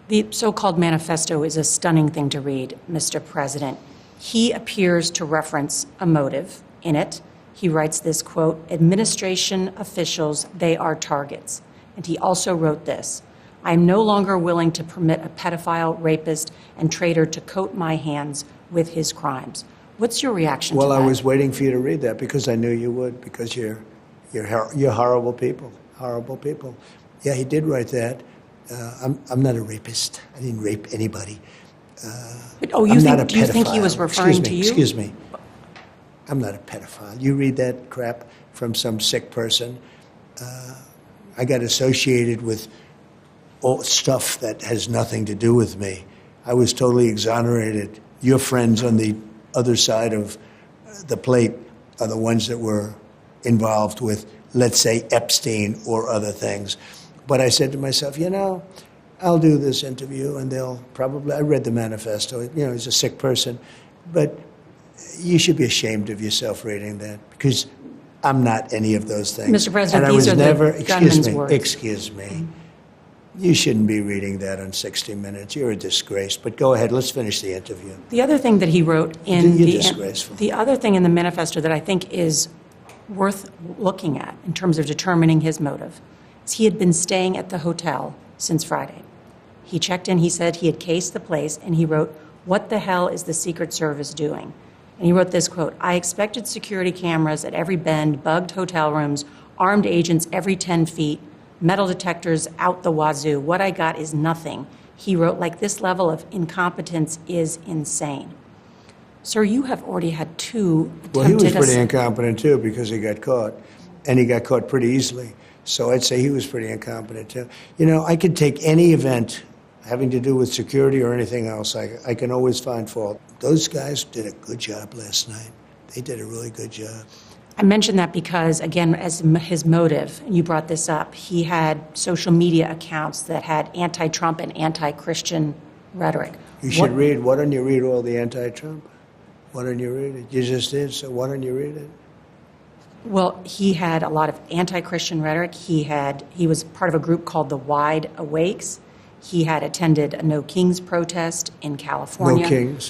The so-called manifesto is a stunning thing to read, Mr. President. He appears to reference a motive in it. He writes this, quote, "Administration officials, they are targets." And he also wrote this, "I am no longer willing to permit a pedophile, rapist, and traitor to coat my hands with his crimes." What's your reaction to that? Well, I was waiting for you to read that because I knew you would, because you're horrible people, horrible people. Yeah, he did write that. I'm not a rapist. I didn't rape anybody. Do you think he was referring to you? Excuse me. I'm not a pedophile. You read that crap from some sick person. I got associated with all stuff that has nothing to do with me. I was totally exonerated. Your friends on the other side of the plate are the ones that were involved with, let's say, Epstein or other things. But I said to myself, I'll do this interview and they'll probably, I read the manifesto, he's a sick person, but you should be ashamed of yourself reading that because I'm not any of those things. Mr. President, and these I was are never, the gunman's words. Excuse me. You shouldn't be reading that on 60 Minutes. You're a disgrace. But go ahead, let's finish the interview. The other thing that he wrote in the other thing in the manifesto that I think is worth looking at in terms of determining his motive is he had been staying at the hotel since Friday. He checked in, he said he had cased the place, and he wrote, "What the hell is the Secret Service doing?" And he wrote this quote, "I expected security cameras at every bend, bugged hotel rooms, armed agents every 10 feet, metal detectors out the wazoo. What I got is nothing." He wrote, like, this level of incompetence is insane. Sir, you have already had two attempted... Well, he was pretty incompetent, too, because he got caught. And he got caught pretty easily. So I'd say he was pretty incompetent, too. I could take any event having to do with security or anything else. I can always find fault. Those guys did a good job last night. They did a really good job. I mention that because, again, as his motive, and you brought this up, he had social media accounts that had anti-Trump and anti-Christian rhetoric. You should read. Why don't you read all the anti-Trump? Why don't you read it? You just did, so why don't you read it? Well, he had a lot of anti-Christian rhetoric. He was part of a group called the Wide Awakes. He had attended a No Kings protest in California. No Kings.